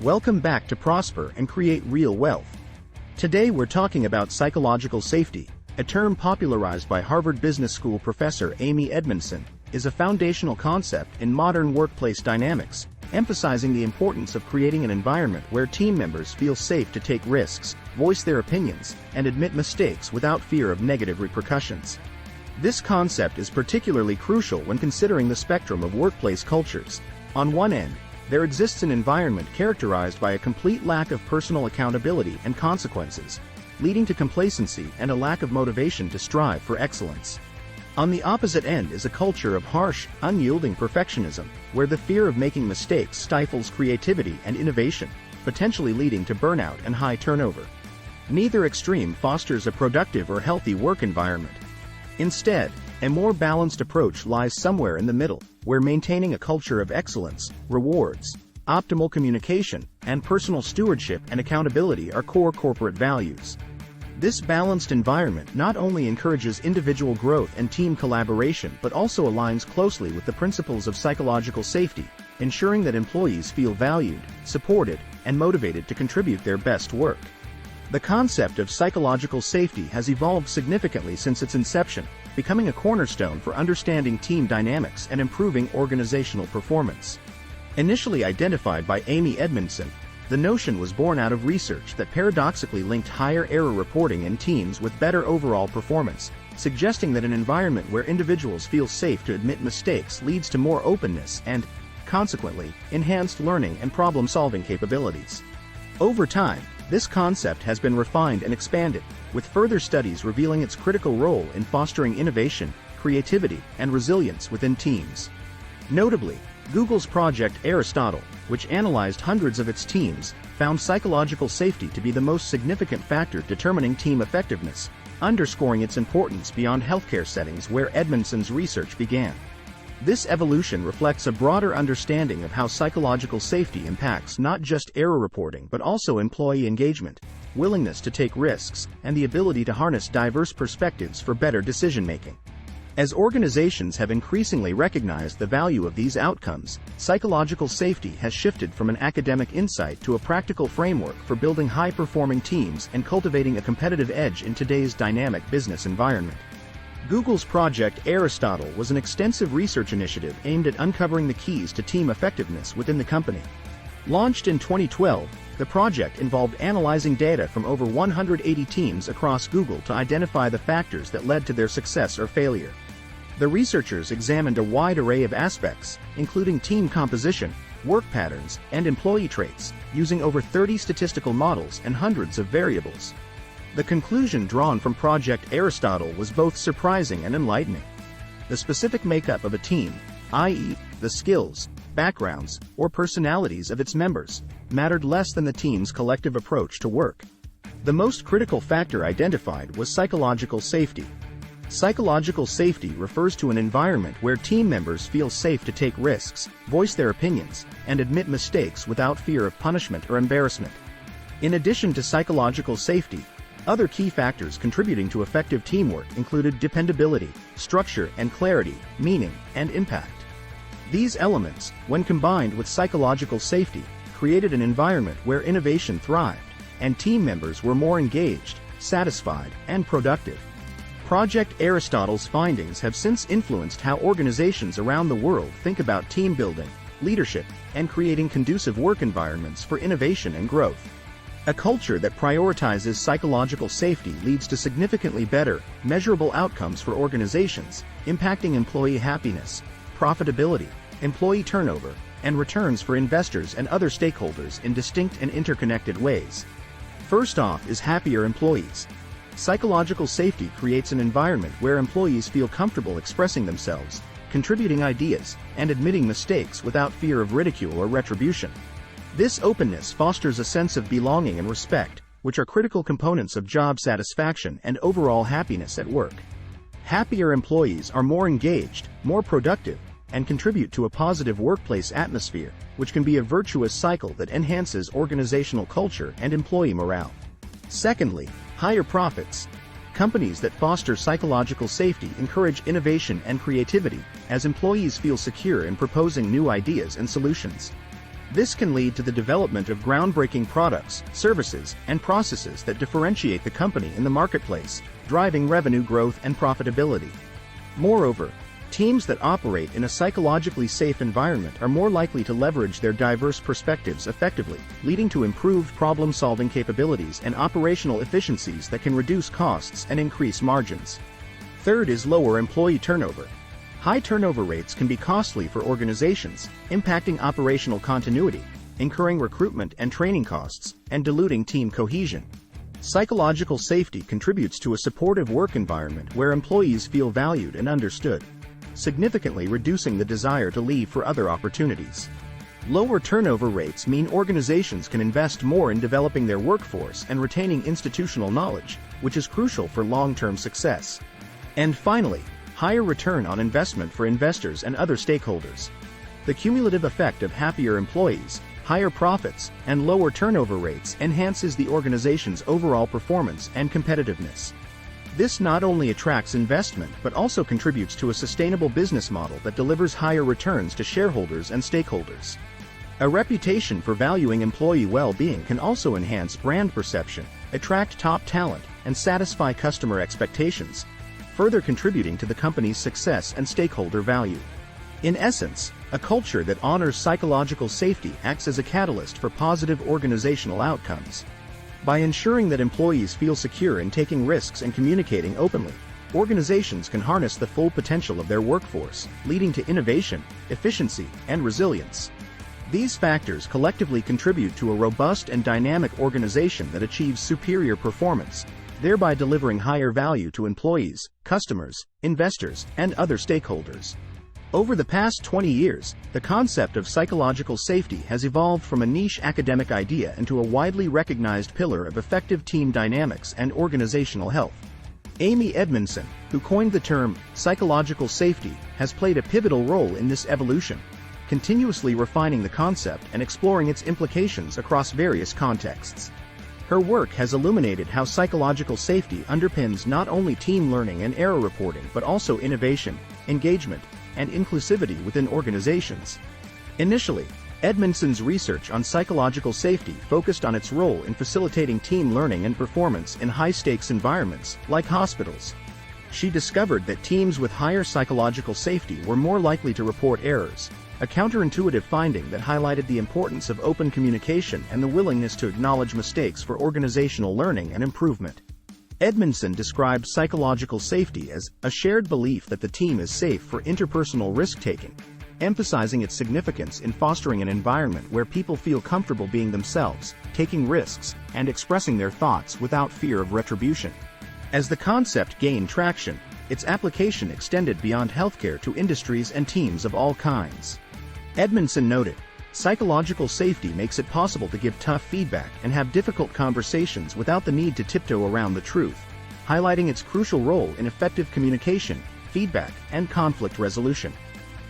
Welcome back to Prosper and Create Real Wealth. Today we're talking about psychological safety, a term popularized by Harvard Business School professor Amy Edmondson, is a foundational concept in modern workplace dynamics, emphasizing the importance of creating an environment where team members feel safe to take risks, voice their opinions, and admit mistakes without fear of negative repercussions. This concept is particularly crucial when considering the spectrum of workplace cultures. On one end, there exists an environment characterized by a complete lack of personal accountability and consequences, leading to complacency and a lack of motivation to strive for excellence. On the opposite end is a culture of harsh, unyielding perfectionism, where the fear of making mistakes stifles creativity and innovation, potentially leading to burnout and high turnover. Neither extreme fosters a productive or healthy work environment. Instead, a more balanced approach lies somewhere in the middle, where maintaining a culture of excellence, rewards, optimal communication, and personal stewardship and accountability are core corporate values. This balanced environment not only encourages individual growth and team collaboration but also aligns closely with the principles of psychological safety, ensuring that employees feel valued, supported, and motivated to contribute their best work. The concept of psychological safety has evolved significantly since its inception, becoming a cornerstone for understanding team dynamics and improving organizational performance. Initially identified by Amy Edmondson, the notion was born out of research that paradoxically linked higher error reporting in teams with better overall performance, suggesting that an environment where individuals feel safe to admit mistakes leads to more openness and, consequently, enhanced learning and problem-solving capabilities. Over time, this concept has been refined and expanded, with further studies revealing its critical role in fostering innovation, creativity, and resilience within teams. Notably, Google's Project Aristotle, which analyzed hundreds of its teams, found psychological safety to be the most significant factor determining team effectiveness, underscoring its importance beyond healthcare settings where Edmondson's research began. This evolution reflects a broader understanding of how psychological safety impacts not just error reporting but also employee engagement, willingness to take risks, and the ability to harness diverse perspectives for better decision-making. As organizations have increasingly recognized the value of these outcomes, psychological safety has shifted from an academic insight to a practical framework for building high-performing teams and cultivating a competitive edge in today's dynamic business environment. Google's Project Aristotle was an extensive research initiative aimed at uncovering the keys to team effectiveness within the company. Launched in 2012, the project involved analyzing data from over 180 teams across Google to identify the factors that led to their success or failure. The researchers examined a wide array of aspects, including team composition, work patterns, and employee traits, using over 30 statistical models and hundreds of variables. The conclusion drawn from Project Aristotle was both surprising and enlightening. The specific makeup of a team, i.e., the skills, backgrounds, or personalities of its members, mattered less than the team's collective approach to work. The most critical factor identified was psychological safety. Psychological safety refers to an environment where team members feel safe to take risks, voice their opinions, and admit mistakes without fear of punishment or embarrassment. In addition to psychological safety, other key factors contributing to effective teamwork included dependability, structure and clarity, meaning, and impact. These elements, when combined with psychological safety, created an environment where innovation thrived, and team members were more engaged, satisfied, and productive. Project Aristotle's findings have since influenced how organizations around the world think about team building, leadership, and creating conducive work environments for innovation and growth. A culture that prioritizes psychological safety leads to significantly better, measurable outcomes for organizations, impacting employee happiness, profitability, employee turnover, and returns for investors and other stakeholders in distinct and interconnected ways. First off is happier employees. Psychological safety creates an environment where employees feel comfortable expressing themselves, contributing ideas, and admitting mistakes without fear of ridicule or retribution. This openness fosters a sense of belonging and respect, which are critical components of job satisfaction and overall happiness at work. Happier employees are more engaged, more productive, and contribute to a positive workplace atmosphere, which can be a virtuous cycle that enhances organizational culture and employee morale. Secondly, higher profits. Companies that foster psychological safety encourage innovation and creativity, as employees feel secure in proposing new ideas and solutions. This can lead to the development of groundbreaking products, services, and processes that differentiate the company in the marketplace, driving revenue growth and profitability. Moreover, teams that operate in a psychologically safe environment are more likely to leverage their diverse perspectives effectively, leading to improved problem-solving capabilities and operational efficiencies that can reduce costs and increase margins. Third is lower employee turnover. High turnover rates can be costly for organizations, impacting operational continuity, incurring recruitment and training costs, and diluting team cohesion. Psychological safety contributes to a supportive work environment where employees feel valued and understood, significantly reducing the desire to leave for other opportunities. Lower turnover rates mean organizations can invest more in developing their workforce and retaining institutional knowledge, which is crucial for long-term success. And finally, higher return on investment for investors and other stakeholders. The cumulative effect of happier employees, higher profits, and lower turnover rates enhances the organization's overall performance and competitiveness. This not only attracts investment but also contributes to a sustainable business model that delivers higher returns to shareholders and stakeholders. A reputation for valuing employee well-being can also enhance brand perception, attract top talent, and satisfy customer expectations, further contributing to the company's success and stakeholder value. In essence, a culture that honors psychological safety acts as a catalyst for positive organizational outcomes. By ensuring that employees feel secure in taking risks and communicating openly, organizations can harness the full potential of their workforce, leading to innovation, efficiency, and resilience. These factors collectively contribute to a robust and dynamic organization that achieves superior performance, thereby delivering higher value to employees, customers, investors, and other stakeholders. Over the past 20 years, the concept of psychological safety has evolved from a niche academic idea into a widely recognized pillar of effective team dynamics and organizational health. Amy Edmondson, who coined the term psychological safety, has played a pivotal role in this evolution, continuously refining the concept and exploring its implications across various contexts. Her work has illuminated how psychological safety underpins not only team learning and error reporting but also innovation, engagement, and inclusivity within organizations. Initially, Edmondson's research on psychological safety focused on its role in facilitating team learning and performance in high-stakes environments, like hospitals. She discovered that teams with higher psychological safety were more likely to report errors, a counterintuitive finding that highlighted the importance of open communication and the willingness to acknowledge mistakes for organizational learning and improvement. Edmondson described psychological safety as a shared belief that the team is safe for interpersonal risk-taking, emphasizing its significance in fostering an environment where people feel comfortable being themselves, taking risks, and expressing their thoughts without fear of retribution. As the concept gained traction, its application extended beyond healthcare to industries and teams of all kinds. Edmondson noted, psychological safety makes it possible to give tough feedback and have difficult conversations without the need to tiptoe around the truth, highlighting its crucial role in effective communication, feedback, and conflict resolution.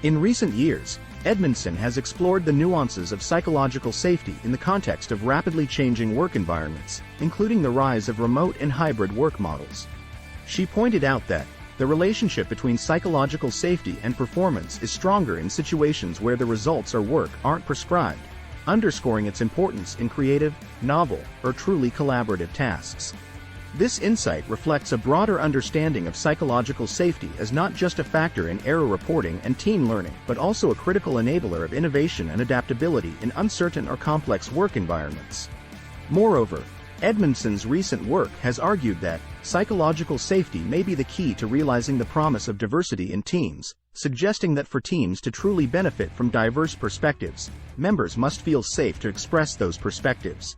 In recent years, Edmondson has explored the nuances of psychological safety in the context of rapidly changing work environments, including the rise of remote and hybrid work models. She pointed out that the relationship between psychological safety and performance is stronger in situations where the results or work aren't prescribed, underscoring its importance in creative, novel, or truly collaborative tasks. This insight reflects a broader understanding of psychological safety as not just a factor in error reporting and team learning, but also a critical enabler of innovation and adaptability in uncertain or complex work environments. Moreover, Edmondson's recent work has argued that psychological safety may be the key to realizing the promise of diversity in teams, suggesting that for teams to truly benefit from diverse perspectives, members must feel safe to express those perspectives.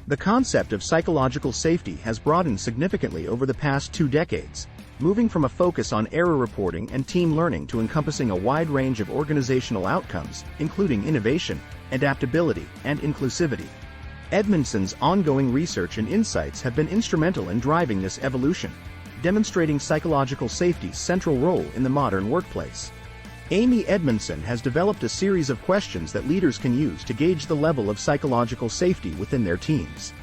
The concept of psychological safety has broadened significantly over the past 2 decades, moving from a focus on error reporting and team learning to encompassing a wide range of organizational outcomes, including innovation, adaptability, and inclusivity. Edmondson's ongoing research and insights have been instrumental in driving this evolution, demonstrating psychological safety's central role in the modern workplace. Amy Edmondson has developed a series of questions that leaders can use to gauge the level of psychological safety within their teams.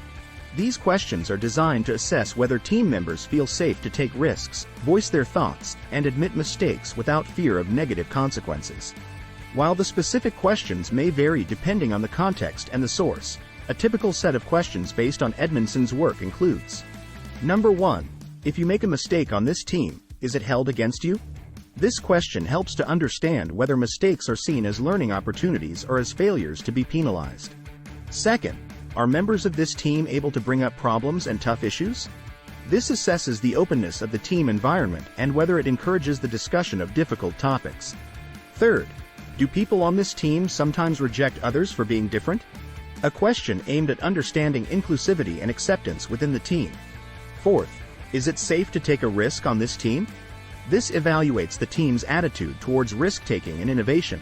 These questions are designed to assess whether team members feel safe to take risks, voice their thoughts, and admit mistakes without fear of negative consequences. While the specific questions may vary depending on the context and the source, a typical set of questions based on Edmondson's work includes: Number 1. If you make a mistake on this team, is it held against you? This question helps to understand whether mistakes are seen as learning opportunities or as failures to be penalized. Second, are members of this team able to bring up problems and tough issues? This assesses the openness of the team environment and whether it encourages the discussion of difficult topics. Third, do people on this team sometimes reject others for being different? A question aimed at understanding inclusivity and acceptance within the team. Fourth, is it safe to take a risk on this team? This evaluates the team's attitude towards risk-taking and innovation.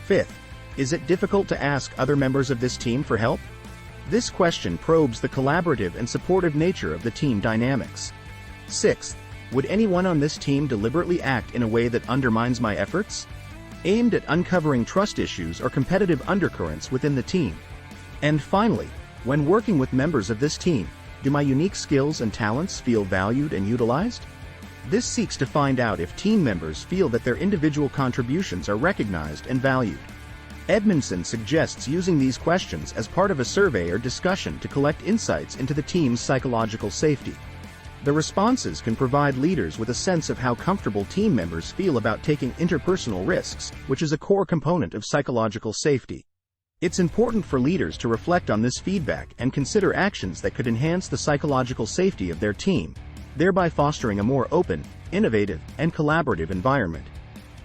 Fifth, is it difficult to ask other members of this team for help? This question probes the collaborative and supportive nature of the team dynamics. Sixth, would anyone on this team deliberately act in a way that undermines my efforts? Aimed at uncovering trust issues or competitive undercurrents within the team. And finally, when working with members of this team, do my unique skills and talents feel valued and utilized? This seeks to find out if team members feel that their individual contributions are recognized and valued. Edmondson suggests using these questions as part of a survey or discussion to collect insights into the team's psychological safety. The responses can provide leaders with a sense of how comfortable team members feel about taking interpersonal risks, which is a core component of psychological safety. It's important for leaders to reflect on this feedback and consider actions that could enhance the psychological safety of their team, thereby fostering a more open, innovative, and collaborative environment.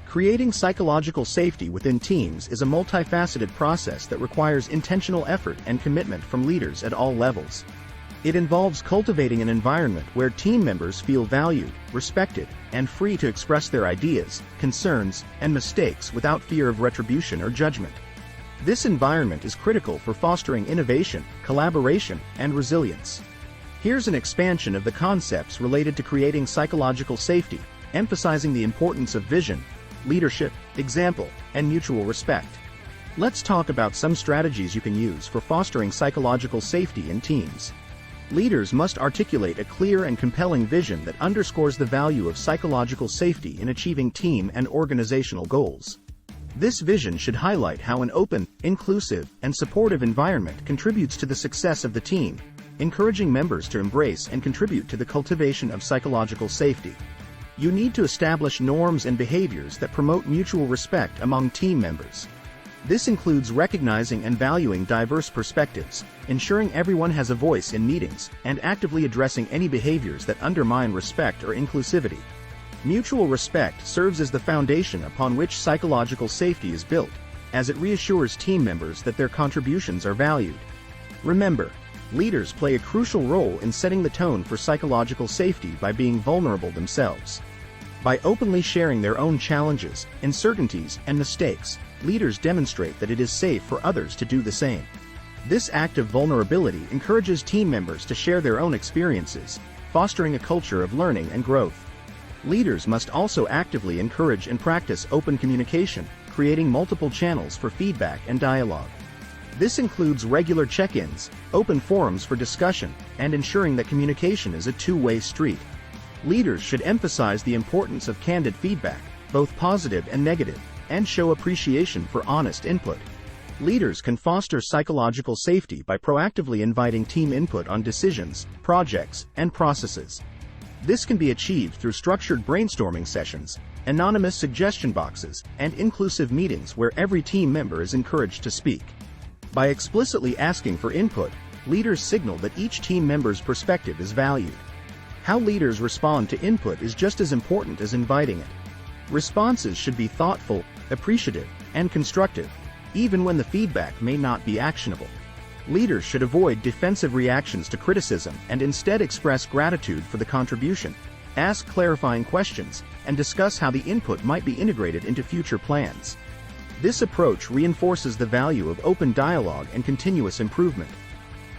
Creating psychological safety within teams is a multifaceted process that requires intentional effort and commitment from leaders at all levels. It involves cultivating an environment where team members feel valued, respected, and free to express their ideas, concerns, and mistakes without fear of retribution or judgment. This environment is critical for fostering innovation, collaboration, and resilience. Here's an expansion of the concepts related to creating psychological safety, emphasizing the importance of vision, leadership, example, and mutual respect. Let's talk about some strategies you can use for fostering psychological safety in teams. Leaders must articulate a clear and compelling vision that underscores the value of psychological safety in achieving team and organizational goals. This vision should highlight how an open, inclusive, and supportive environment contributes to the success of the team, encouraging members to embrace and contribute to the cultivation of psychological safety. You need to establish norms and behaviors that promote mutual respect among team members. This includes recognizing and valuing diverse perspectives, ensuring everyone has a voice in meetings, and actively addressing any behaviors that undermine respect or inclusivity. Mutual respect serves as the foundation upon which psychological safety is built, as it reassures team members that their contributions are valued. Remember, leaders play a crucial role in setting the tone for psychological safety by being vulnerable themselves. By openly sharing their own challenges, uncertainties, and mistakes, leaders demonstrate that it is safe for others to do the same. This act of vulnerability encourages team members to share their own experiences, fostering a culture of learning and growth. Leaders must also actively encourage and practice open communication, creating multiple channels for feedback and dialogue. This includes regular check-ins, open forums for discussion, and ensuring that communication is a two-way street. Leaders should emphasize the importance of candid feedback, both positive and negative, and show appreciation for honest input. Leaders can foster psychological safety by proactively inviting team input on decisions, projects, and processes. This can be achieved through structured brainstorming sessions, anonymous suggestion boxes, and inclusive meetings where every team member is encouraged to speak. By explicitly asking for input, leaders signal that each team member's perspective is valued. How leaders respond to input is just as important as inviting it. Responses should be thoughtful, appreciative, and constructive, even when the feedback may not be actionable. Leaders should avoid defensive reactions to criticism and instead express gratitude for the contribution, ask clarifying questions, and discuss how the input might be integrated into future plans. This approach reinforces the value of open dialogue and continuous improvement.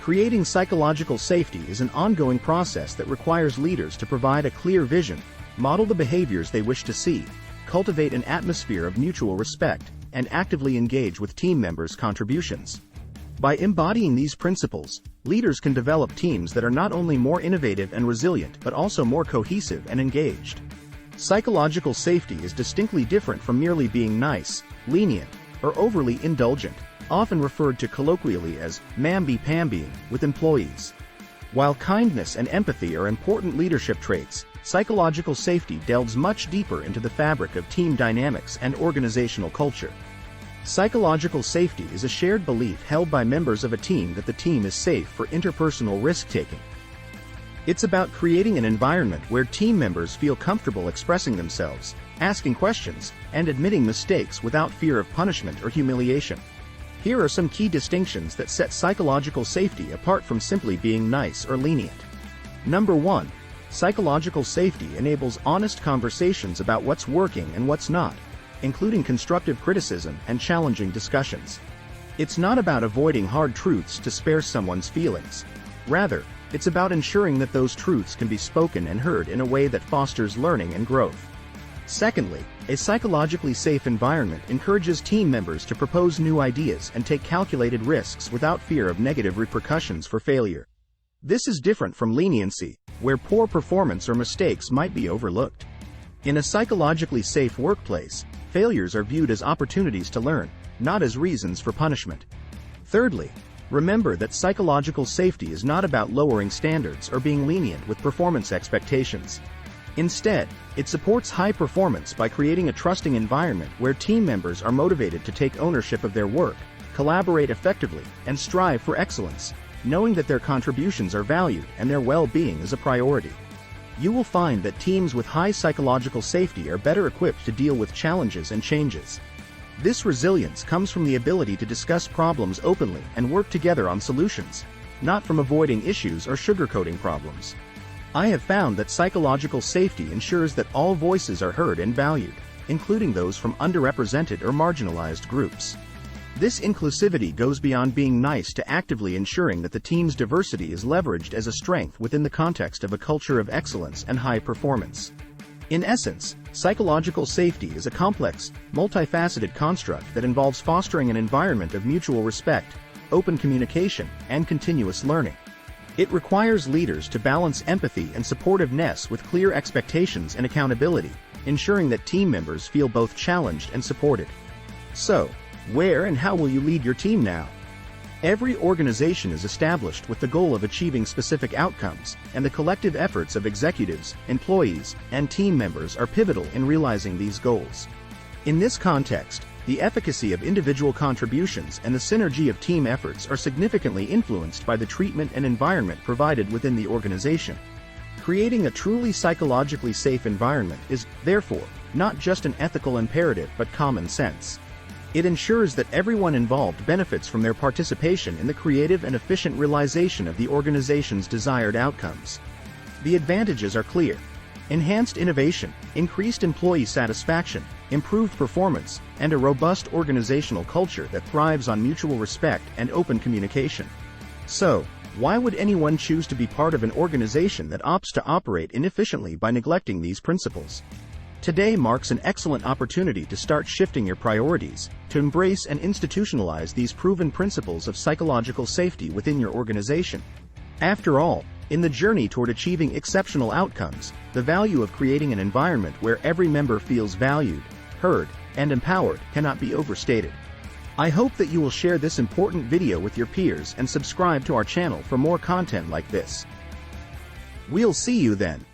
Creating psychological safety is an ongoing process that requires leaders to provide a clear vision, model the behaviors they wish to see, cultivate an atmosphere of mutual respect, and actively engage with team members' contributions. By embodying these principles, leaders can develop teams that are not only more innovative and resilient but also more cohesive and engaged. Psychological safety is distinctly different from merely being nice, lenient, or overly indulgent, often referred to colloquially as mamby-pambying with employees. While kindness and empathy are important leadership traits, psychological safety delves much deeper into the fabric of team dynamics and organizational culture. Psychological safety is a shared belief held by members of a team that the team is safe for interpersonal risk-taking. It's about creating an environment where team members feel comfortable expressing themselves, asking questions, and admitting mistakes without fear of punishment or humiliation. Here are some key distinctions that set psychological safety apart from simply being nice or lenient. Number 1. Psychological safety enables honest conversations about what's working and what's not, including constructive criticism and challenging discussions. It's not about avoiding hard truths to spare someone's feelings. Rather, it's about ensuring that those truths can be spoken and heard in a way that fosters learning and growth. Secondly, a psychologically safe environment encourages team members to propose new ideas and take calculated risks without fear of negative repercussions for failure. This is different from leniency, where poor performance or mistakes might be overlooked. In a psychologically safe workplace, failures are viewed as opportunities to learn, not as reasons for punishment. Thirdly, remember that psychological safety is not about lowering standards or being lenient with performance expectations. Instead, it supports high performance by creating a trusting environment where team members are motivated to take ownership of their work, collaborate effectively, and strive for excellence, knowing that their contributions are valued and their well-being is a priority. You will find that teams with high psychological safety are better equipped to deal with challenges and changes. This resilience comes from the ability to discuss problems openly and work together on solutions, not from avoiding issues or sugarcoating problems. I have found that psychological safety ensures that all voices are heard and valued, including those from underrepresented or marginalized groups. This inclusivity goes beyond being nice to actively ensuring that the team's diversity is leveraged as a strength within the context of a culture of excellence and high performance. In essence, psychological safety is a complex, multifaceted construct that involves fostering an environment of mutual respect, open communication, and continuous learning. It requires leaders to balance empathy and supportiveness with clear expectations and accountability, ensuring that team members feel both challenged and supported. So, where and how will you lead your team now? Every organization is established with the goal of achieving specific outcomes, and the collective efforts of executives, employees, and team members are pivotal in realizing these goals. In this context, the efficacy of individual contributions and the synergy of team efforts are significantly influenced by the treatment and environment provided within the organization. Creating a truly psychologically safe environment is, therefore, not just an ethical imperative but common sense. It ensures that everyone involved benefits from their participation in the creative and efficient realization of the organization's desired outcomes. The advantages are clear: enhanced innovation, increased employee satisfaction, improved performance, and a robust organizational culture that thrives on mutual respect and open communication. So, why would anyone choose to be part of an organization that opts to operate inefficiently by neglecting these principles? Today marks an excellent opportunity to start shifting your priorities, to embrace and institutionalize these proven principles of psychological safety within your organization. After all, in the journey toward achieving exceptional outcomes, the value of creating an environment where every member feels valued, heard, and empowered cannot be overstated. I hope that you will share this important video with your peers and subscribe to our channel for more content like this. We'll see you then.